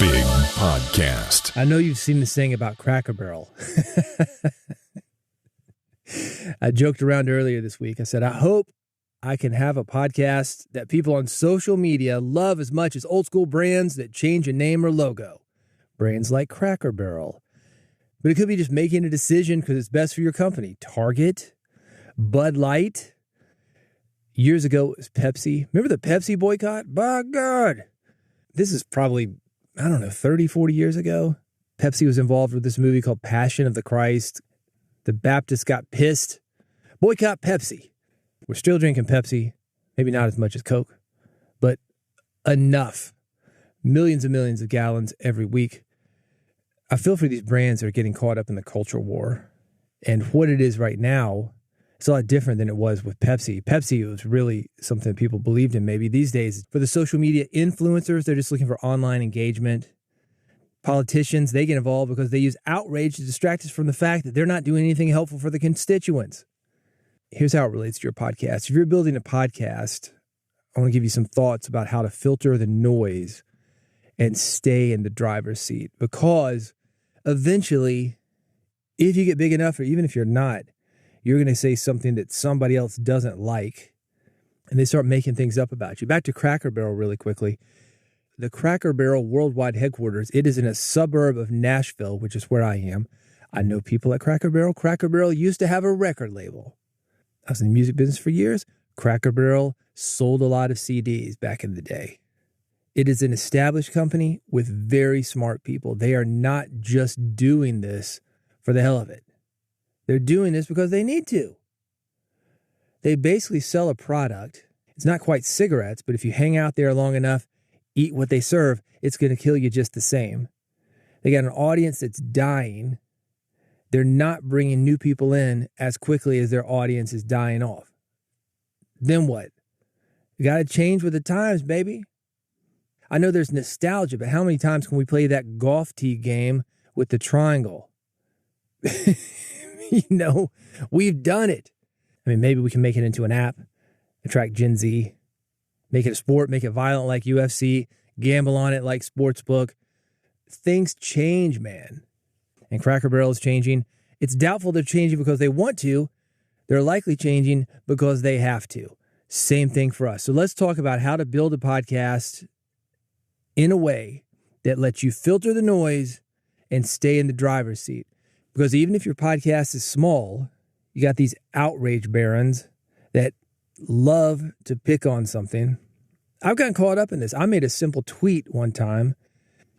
Big Podcast. I know you've seen this thing about Cracker Barrel. I joked around earlier this week. I said, I hope I can have a podcast that people on social media love as much as old school brands that change a name or logo. Brands like Cracker Barrel. But it could be just making a decision because it's best for your company. Target, Bud Light. Years ago, it was Pepsi. Remember the Pepsi boycott? By God. This is probably, 30, 40 years ago. Pepsi was involved with this movie called Passion of the Christ. The Baptists got pissed. Boycott Pepsi. We're still drinking Pepsi. Maybe not as much as Coke, but enough. Millions and millions of gallons every week. I feel for these brands that are getting caught up in the culture war. And what it is right now, it's a lot different than it was with Pepsi. Pepsi was really something that people believed in maybe. These days, for the social media influencers, they're just looking for online engagement. Politicians, they get involved because they use outrage to distract us from the fact that they're not doing anything helpful for the constituents. Here's how it relates to your podcast. If you're building a podcast, I want to give you some thoughts about how to filter the noise and stay in the driver's seat. Because eventually, if you get big enough, or even if you're not, you're going to say something that somebody else doesn't like, and they start making things up about you. Back to Cracker Barrel really quickly. The Cracker Barrel worldwide headquarters, it is in a suburb of Nashville, which is where I am. I know people at Cracker Barrel. Cracker Barrel used to have a record label. I was in the music business for years. Cracker Barrel sold a lot of CDs back in the day. It is an established company with very smart people. They are not just doing this for the hell of it. They're doing this because they need to. They basically sell a product. It's not quite cigarettes, but if you hang out there long enough, eat what they serve, it's going to kill you just the same. They got an audience that's dying. They're not bringing new people in as quickly as their audience is dying off. Then what? You got to change with the times, baby. I know there's nostalgia, but how many times can we play that golf tee game with the triangle? We've done it. I mean, maybe we can make it into an app, attract Gen Z, make it a sport, make it violent like UFC, gamble on it like Sportsbook. Things change, man. And Cracker Barrel is changing. It's doubtful they're changing because they want to. They're likely changing because they have to. Same thing for us. So let's talk about how to build a podcast in a way that lets you filter the noise and stay in the driver's seat. Because even if your podcast is small, you got these outrage barons that love to pick on something. I've gotten caught up in this. I made a simple tweet one time.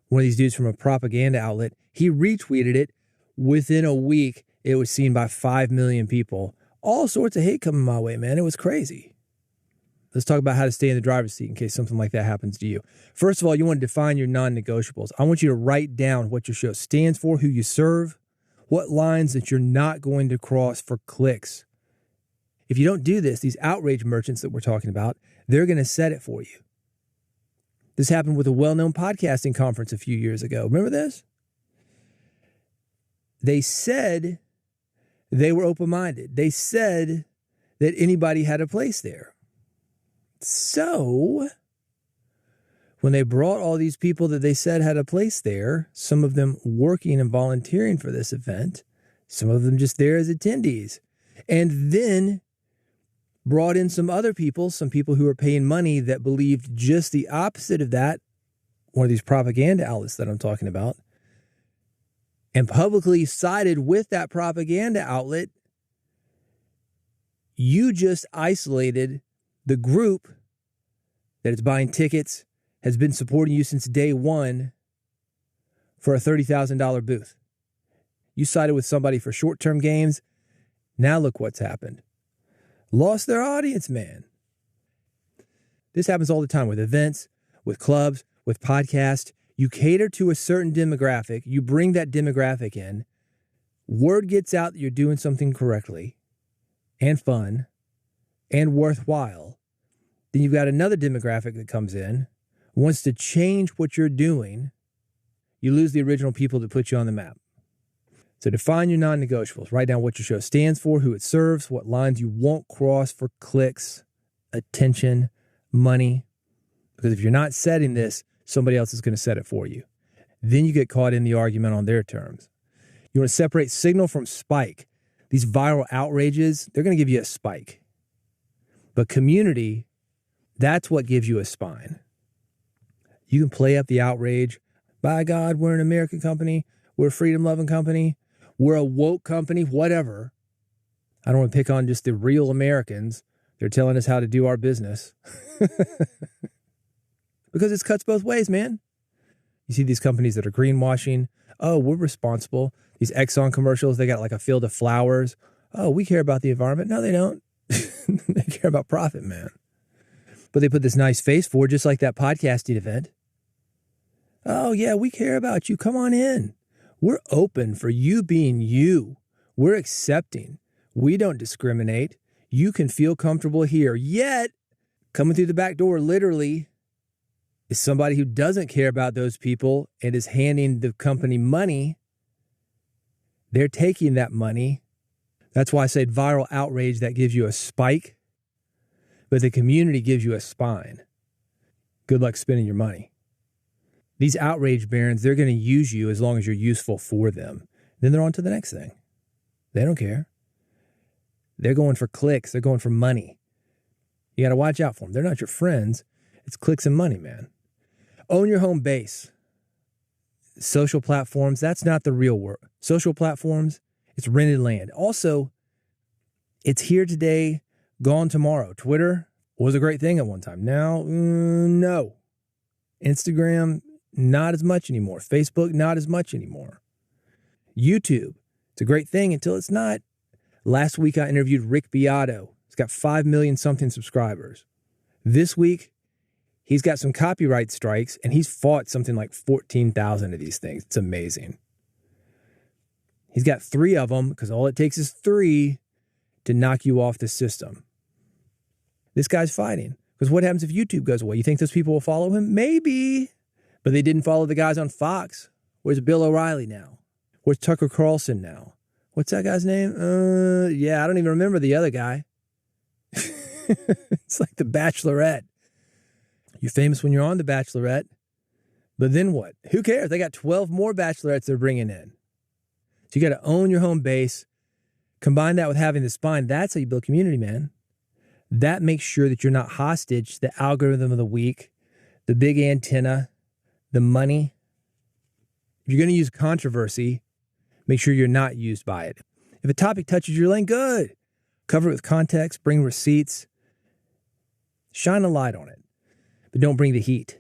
One of these dudes from a propaganda outlet, he retweeted it. Within a week, it was seen by 5 million people. All sorts of hate coming my way, man. It was crazy. Let's talk about how to stay in the driver's seat in case something like that happens to you. First of all, you want to define your non-negotiables. I want you to write down what your show stands for, who you serve, what lines that you're not going to cross for clicks. If you don't do this, these outrage merchants that we're talking about, they're going to set it for you. This happened with a well-known podcasting conference a few years ago. Remember this? They said they were open-minded. They said that anybody had a place there. So when they brought all these people that they said had a place there, some of them working and volunteering for this event, some of them just there as attendees, and then brought in some other people, some people who were paying money that believed just the opposite of that, one of these propaganda outlets that I'm talking about, and publicly sided with that propaganda outlet. You just isolated the group that is buying tickets, has been supporting you since day one for a $30,000 booth. You sided with somebody for short-term gains. Now look what's happened. Lost their audience, man. This happens all the time with events, with clubs, with podcasts. You cater to a certain demographic. You bring that demographic in. Word gets out that you're doing something correctly and fun and worthwhile. Then you've got another demographic that comes in, wants to change what you're doing. You lose the original people that put you on the map. So define your non-negotiables. Write down what your show stands for, who it serves, what lines you won't cross for clicks, attention, money. Because if you're not setting this, somebody else is going to set it for you. Then you get caught in the argument on their terms. You want to separate signal from spike. These viral outrages, they're going to give you a spike. But community, that's what gives you a spine. You can play up the outrage. By God, we're an American company. We're a freedom-loving company. We're a woke company, whatever. I don't want to pick on just the real Americans. They're telling us how to do our business. Because it cuts both ways, man. You see these companies that are greenwashing. Oh, we're responsible. These Exxon commercials, they got like a field of flowers. Oh, we care about the environment. No, they don't. They care about profit, man. But they put this nice face forward, just like that podcasting event. Oh, yeah, we care about you. Come on in. We're open for you being you. We're accepting. We don't discriminate. You can feel comfortable here. Yet, coming through the back door, literally, is somebody who doesn't care about those people and is handing the company money. They're taking that money. That's why I said viral outrage, that gives you a spike, but the community gives you a spine. Good luck spending your money. These outrage barons, they're going to use you as long as you're useful for them. Then they're on to the next thing. They don't care. They're going for clicks. They're going for money. You got to watch out for them. They're not your friends. It's clicks and money, man. Own your home base. Social platforms, that's not the real world. Social platforms, it's rented land. Also, it's here today, gone tomorrow. Twitter was a great thing at one time. Now, no. Instagram, not as much anymore. Facebook, not as much anymore. YouTube, it's a great thing until it's not. Last week, I interviewed Rick Beato. He's got 5 million something subscribers. This week, he's got some copyright strikes, and he's fought something like 14,000 of these things. It's amazing. He's got 3 of them, because all it takes is 3 to knock you off the system. This guy's fighting. Because what happens if YouTube goes away? You think those people will follow him? Maybe. But they didn't follow the guys on Fox. Where's Bill O'Reilly now? Where's Tucker Carlson now? What's that guy's name? Yeah, I don't even remember the other guy. It's like The Bachelorette. You're famous when you're on The Bachelorette. But then what? Who cares? They got 12 more bachelorettes they're bringing in. So you got to own your home base. Combine that with having the spine. That's how you build community, man. That makes sure that you're not hostage to the algorithm of the week, the big antenna, the money. If you're going to use controversy, make sure you're not used by it. If a topic touches your lane, good. Cover it with context, bring receipts, shine a light on it. But don't bring the heat.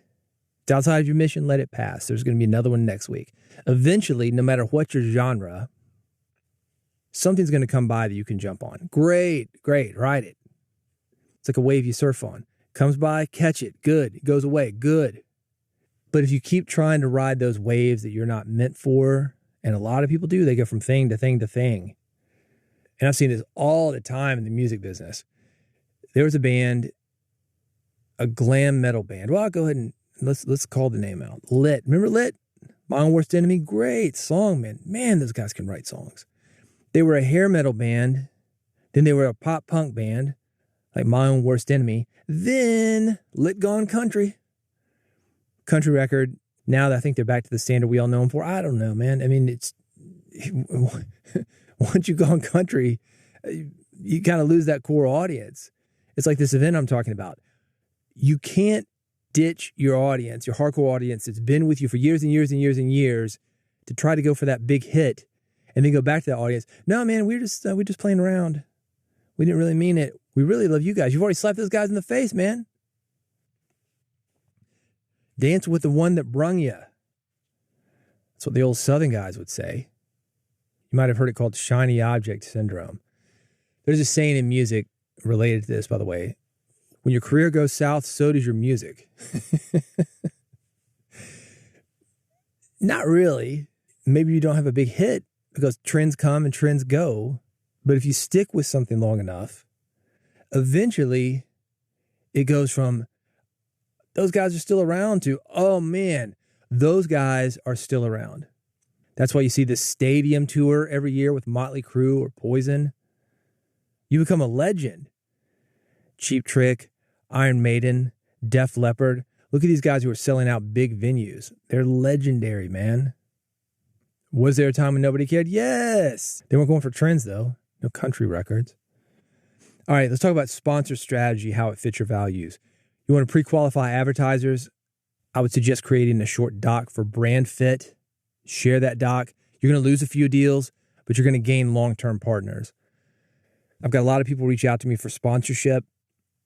It's outside of your mission, let it pass. There's going to be another one next week. Eventually, no matter what your genre, something's going to come by that you can jump on. Great, ride it. It's like a wave you surf on. Comes by, catch it, good. It goes away, good. But if you keep trying to ride those waves that you're not meant for, and a lot of people do, they go from thing to thing to thing. And I've seen this all the time in the music business. There was a band, a glam metal band. Well, I'll go ahead and let's call the name out. Lit. Remember Lit? My Own Worst Enemy. Great song, man. Man, those guys can write songs. They were a hair metal band. Then they were a pop punk band, like My Own Worst Enemy. Then Lit Gone Country. Country record. Now I think they're back to the standard we all know them for. I don't know, man. I mean, it's once you go on country, you kind of lose that core audience. It's like this event I'm talking about. You can't ditch your audience, your hardcore audience that's been with you for years and years and years and years to try to go for that big hit and then go back to that audience. No, man, we're just playing around. We didn't really mean it. We really love you guys. You've already slapped those guys in the face, man. Dance with the one that brung you. That's what the old Southern guys would say. You might have heard it called shiny object syndrome. There's a saying in music related to this, by the way. When your career goes south, so does your music. Not really. Maybe you don't have a big hit because trends come and trends go. But if you stick with something long enough, eventually it goes from those guys are still around to, oh man, those guys are still around. That's why you see this stadium tour every year with Motley Crue or Poison. You become a legend. Cheap Trick, Iron Maiden, Def Leppard. Look at these guys who are selling out big venues. They're legendary, man. Was there a time when nobody cared? Yes. They weren't going for trends, though. No country records. All right, let's talk about sponsor strategy, how it fits your values. You want to pre-qualify advertisers? I would suggest creating a short doc for brand fit. Share that doc. You're going to lose a few deals, but you're going to gain long-term partners. I've got a lot of people reach out to me for sponsorship.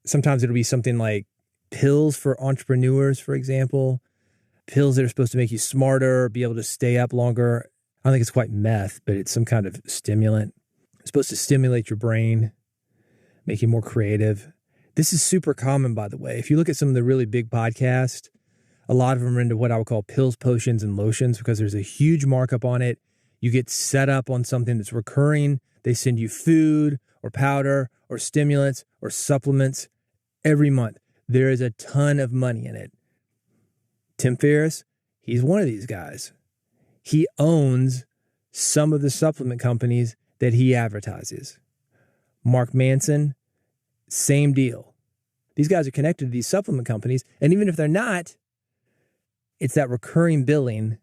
Sometimes it'll be something like pills for entrepreneurs, for example. Pills that are supposed to make you smarter, be able to stay up longer. I don't think it's quite meth, but it's some kind of stimulant. It's supposed to stimulate your brain, make you more creative. This is super common, by the way. If you look at some of the really big podcasts, a lot of them are into what I would call pills, potions, and lotions because there's a huge markup on it. You get set up on something that's recurring. They send you food or powder or stimulants or supplements every month. There is a ton of money in it. Tim Ferriss, he's one of these guys. He owns some of the supplement companies that he advertises. Mark Manson, same deal. These guys are connected to these supplement companies, and even if they're not, it's that recurring billing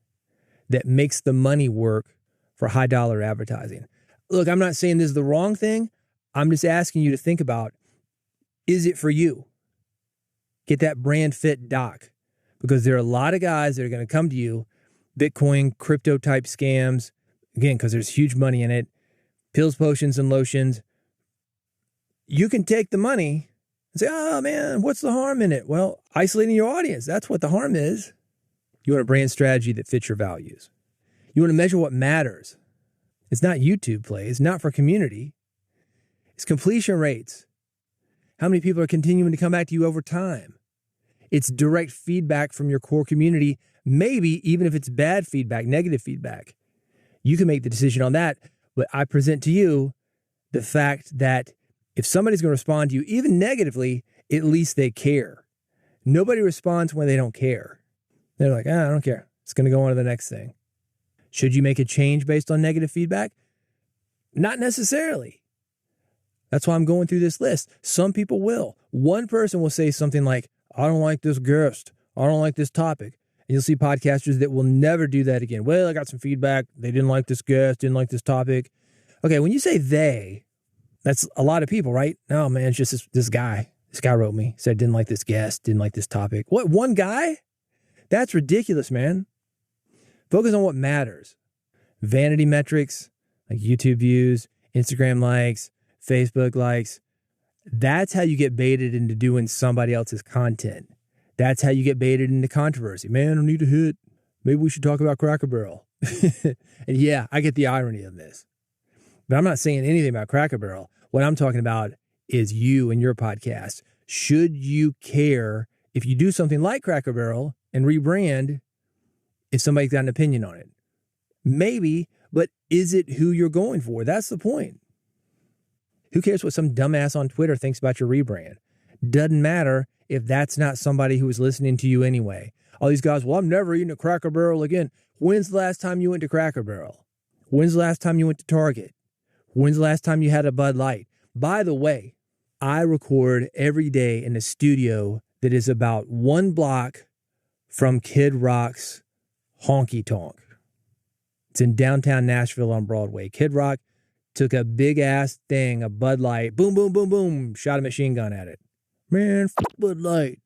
that makes the money work for high dollar advertising. Look, I'm not saying this is the wrong thing. I'm just asking you to think about, is it for you? Get that brand fit doc, because there are a lot of guys that are going to come to you, Bitcoin, crypto type scams, again, because there's huge money in it, pills, potions, and lotions. You can take the money and say, oh man, what's the harm in it? Well, isolating your audience, that's what the harm is. You want a brand strategy that fits your values. You want to measure what matters. It's not YouTube plays, not for community. It's completion rates. How many people are continuing to come back to you over time? It's direct feedback from your core community, maybe even if it's bad feedback, negative feedback. You can make the decision on that, but I present to you the fact that if somebody's going to respond to you, even negatively, at least they care. Nobody responds when they don't care. They're like, I don't care. It's going to go on to the next thing. Should you make a change based on negative feedback? Not necessarily. That's why I'm going through this list. Some people will. One person will say something like, I don't like this guest. I don't like this topic. And you'll see podcasters that will never do that again. Well, I got some feedback. They didn't like this guest, didn't like this topic. Okay, when you say they, that's a lot of people, right? No, man, it's just this guy. This guy wrote me, said didn't like this guest, didn't like this topic. What, one guy? That's ridiculous, man. Focus on what matters. Vanity metrics, like YouTube views, Instagram likes, Facebook likes. That's how you get baited into doing somebody else's content. That's how you get baited into controversy. Man, I need a hit. Maybe we should talk about Cracker Barrel. And yeah, I get the irony of this. But I'm not saying anything about Cracker Barrel. What I'm talking about is you and your podcast. Should you care if you do something like Cracker Barrel and rebrand if somebody's got an opinion on it? Maybe, but is it who you're going for? That's the point. Who cares what some dumbass on Twitter thinks about your rebrand? Doesn't matter if that's not somebody who is listening to you anyway. All these guys, well, I'm never eating a Cracker Barrel again. When's the last time you went to Cracker Barrel? When's the last time you went to Target? When's the last time you had a Bud Light? By the way, I record every day in a studio that is about 1 block from Kid Rock's Honky Tonk. It's in downtown Nashville on Broadway. Kid Rock took a big ass thing, a Bud Light, boom, boom, boom, boom, shot a machine gun at it. Man, Bud Light.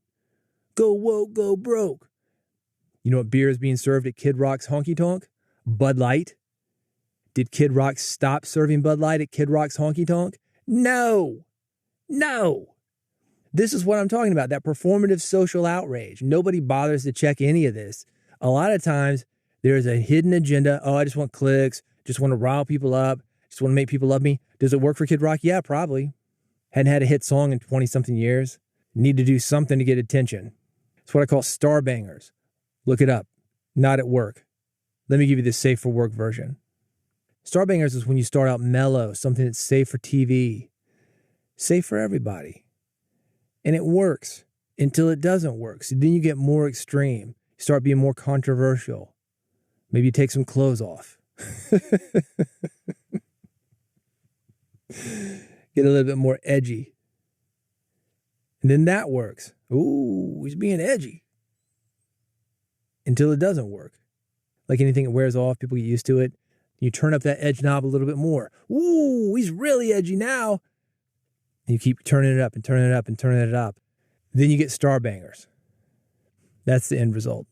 Go woke, go broke. You know what beer is being served at Kid Rock's Honky Tonk? Bud Light. Did Kid Rock stop serving Bud Light at Kid Rock's Honky Tonk? No. This is what I'm talking about, that performative social outrage. Nobody bothers to check any of this. A lot of times, there's a hidden agenda. Oh, I just want clicks, just want to rile people up, just want to make people love me. Does it work for Kid Rock? Yeah, probably. Hadn't had a hit song in 20-something years. Need to do something to get attention. It's what I call star bangers. Look it up. Not at work. Let me give you the safe for work version. Star bangers is when you start out mellow, something that's safe for TV, safe for everybody. And it works until it doesn't work. So then you get more extreme. You start being more controversial. Maybe you take some clothes off. Get a little bit more edgy. And then that works. Ooh, he's being edgy. until it doesn't work. Like anything, it wears off. People get used to it. You turn up that edge knob a little bit more. Ooh, he's really edgy now. And you keep turning it up and turning it up and turning it up. Then you get star bangers. That's the end result.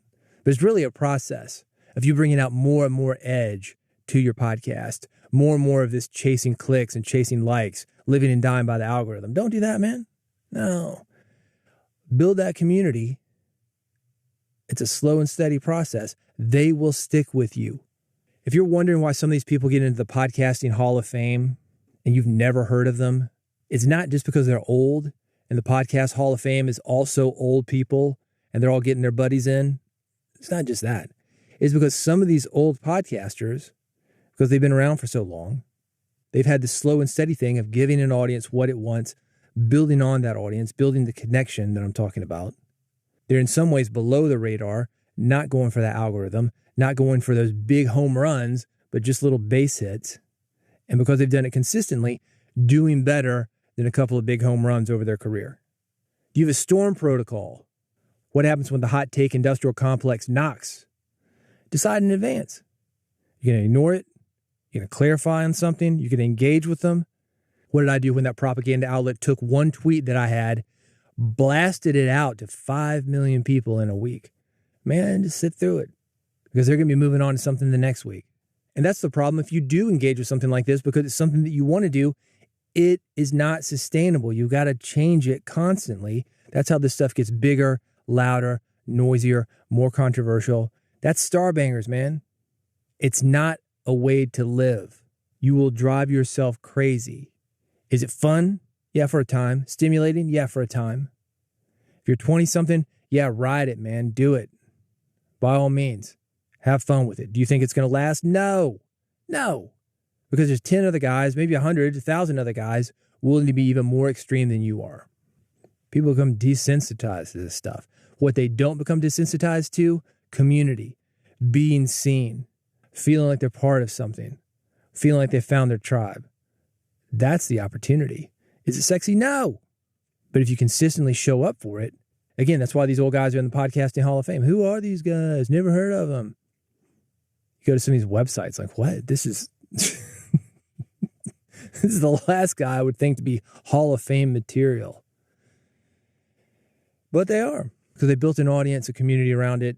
But it's really a process of you bringing out more and more edge to your podcast, more and more of this chasing clicks and chasing likes, living and dying by the algorithm. Don't do that, man. No. Build that community. It's a slow and steady process. They will stick with you. If you're wondering why some of these people get into the podcasting Hall of Fame and you've never heard of them, it's not just because they're old, and the podcast Hall of Fame is also old people and they're all getting their buddies in. It's not just that. It's because some of these old podcasters, because they've been around for so long, they've had this slow and steady thing of giving an audience what it wants, building on that audience, building the connection that I'm talking about. They're in some ways below the radar, not going for that algorithm, not going for those big home runs, but just little base hits. And because they've done it consistently, doing better than a couple of big home runs over their career. Do you have a storm protocol? What happens when the hot take industrial complex knocks? Decide in advance. You're going to ignore it. You're going to clarify on something. You're going to engage with them. What did I do when that propaganda outlet took one tweet that I had, blasted it out to 5 million people in a week? Man, just sit through it, because they're going to be moving on to something the next week. And that's the problem if you do engage with something like this, because it's something that you want to do. It is not sustainable. You've got to change it constantly. That's how this stuff gets bigger, louder, noisier, more controversial. That's star bangers, man. It's not a way to live. You will drive yourself crazy. Is it fun? Yeah, for a time. Stimulating? Yeah, for a time. If you're 20-something, yeah, ride it, man. Do it. By all means. Have fun with it. Do you think it's going to last? No. No. Because there's 10 other guys, maybe 100, 1,000 other guys willing to be even more extreme than you are. People become desensitized to this stuff. What they don't become desensitized to, community, being seen, feeling like they're part of something, feeling like they found their tribe. That's the opportunity. Is it sexy? No. But if you consistently show up for it, again, that's why these old guys are in the podcasting Hall of Fame. Who are these guys? Never heard of them. You go to some of these websites, like, what? This is this is the last guy I would think to be Hall of Fame material. But they are, because they built an audience, a community around it.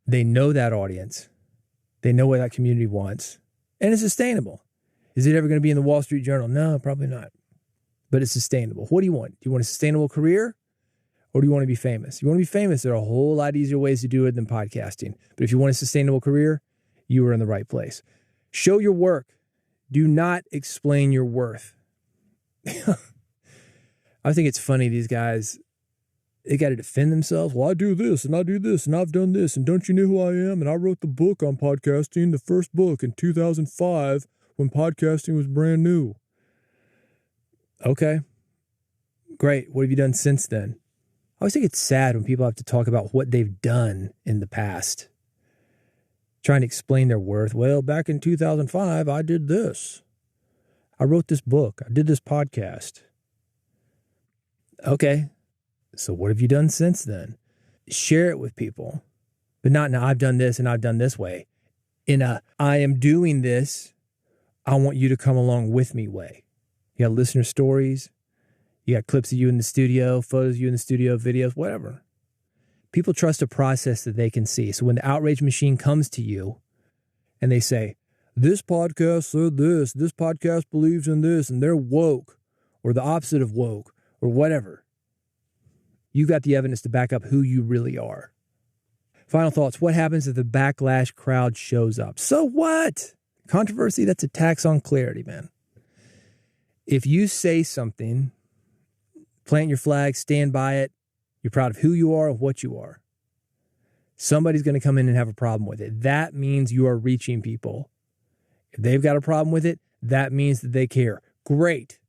They know that audience. They know what that community wants. And it's sustainable. Is it ever going to be in the Wall Street Journal? No, probably not. But it's sustainable. What do you want? Do you want a sustainable career? Or do you want to be famous? You want to be famous, there are a whole lot easier ways to do it than podcasting. But if you want a sustainable career, you are in the right place. Show your work. Do not explain your worth. I think it's funny, these guys, they got to defend themselves. Well, I do this, and I do this, and I've done this, and don't you know who I am? And I wrote the book on podcasting, the first book in 2005 when podcasting was brand new. Okay, great. What have you done since then? I always think it's sad when people have to talk about what they've done in the past, trying to explain their worth. Well, back in 2005, I did this. I wrote this book. I did this podcast. Okay, so what have you done since then? Share it with people, but not now I've done this and I've done this way. In a I am doing this, I want you to come along with me way. You got listener stories. You got clips of you in the studio, photos of you in the studio, videos, whatever. People trust a process that they can see. So when the outrage machine comes to you and they say, this podcast said this podcast believes in this, and they're woke, or the opposite of woke, or whatever, you got the evidence to back up who you really are. Final thoughts. What happens if the backlash crowd shows up? So what? Controversy, that's a tax on clarity, man. If you say something, plant your flag, stand by it, you're proud of who you are and what you are, somebody's going to come in and have a problem with it. That means you are reaching people. If they've got a problem with it, that means that they care. Great.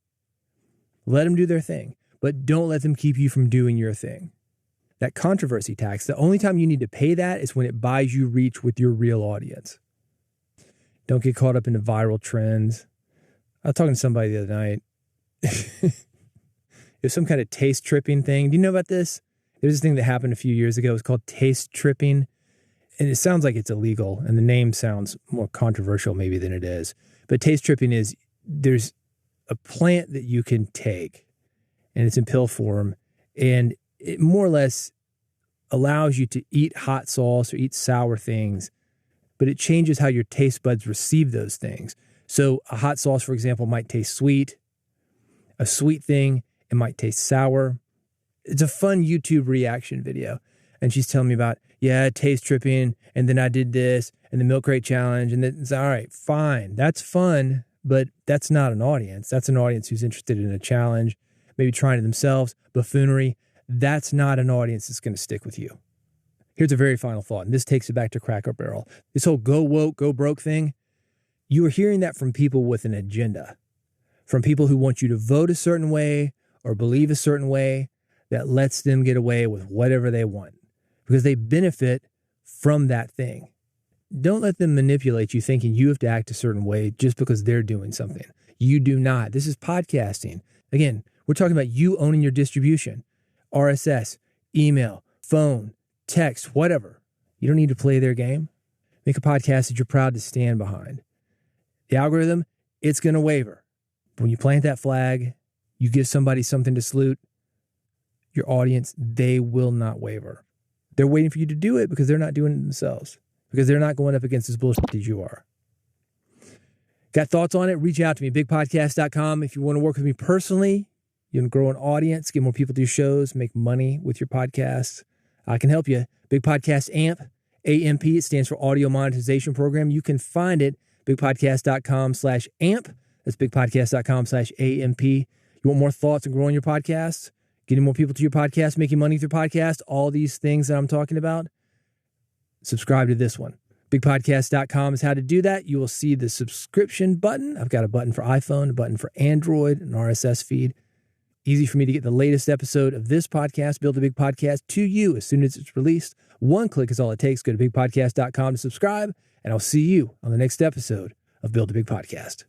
Let them do their thing, but don't let them keep you from doing your thing. That controversy tax, the only time you need to pay that is when it buys you reach with your real audience. Don't get caught up in the viral trends. I was talking to somebody the other night. It was some kind of taste tripping thing. Do you know about this? There's this thing that happened a few years ago. It was called taste tripping, and it sounds like it's illegal, and the name sounds more controversial maybe than it is. But taste tripping is there's a plant that you can take, and it's in pill form, and it more or less allows you to eat hot sauce or eat sour things, but it changes how your taste buds receive those things. So a hot sauce, for example, might taste sweet. A sweet thing, it might taste sour. It's a fun YouTube reaction video. And she's telling me about, taste tripping, and then I did this, and the milk crate challenge, and then it's all right, fine. That's fun, but that's not an audience. That's an audience who's interested in a challenge, maybe trying it themselves, buffoonery. That's not an audience that's going to stick with you. Here's a very final thought, and this takes it back to Cracker Barrel. This whole go woke, go broke thing, you are hearing that from people with an agenda, from people who want you to vote a certain way or believe a certain way that lets them get away with whatever they want because they benefit from that thing. Don't let them manipulate you thinking you have to act a certain way just because they're doing something. You do not. This is podcasting. Again, we're talking about you owning your distribution. RSS, email, phone, text, whatever. You don't need to play their game. Make a podcast that you're proud to stand behind. The algorithm, it's going to waver. But when you plant that flag, you give somebody something to salute, your audience, they will not waver. They're waiting for you to do it because they're not doing it themselves, because they're not going up against this bullshit as you are. Got thoughts on it? Reach out to me, bigpodcast.com. If you want to work with me personally, you want to grow an audience, get more people to your shows, make money with your podcasts, I can help you. Big Podcast AMP, AMP, it stands for Audio Monetization Program. You can find it, bigpodcast.com/AMP. That's bigpodcast.com/AMP. You want more thoughts on growing your podcast, getting more people to your podcast, making money through podcast, all these things that I'm talking about? Subscribe to this one. Bigpodcast.com is how to do that. You will see the subscription button. I've got a button for iPhone, a button for Android, an RSS feed. Easy for me to get the latest episode of this podcast, Build a Big Podcast, to you as soon as it's released. One click is all it takes. Go to bigpodcast.com to subscribe, and I'll see you on the next episode of Build a Big Podcast.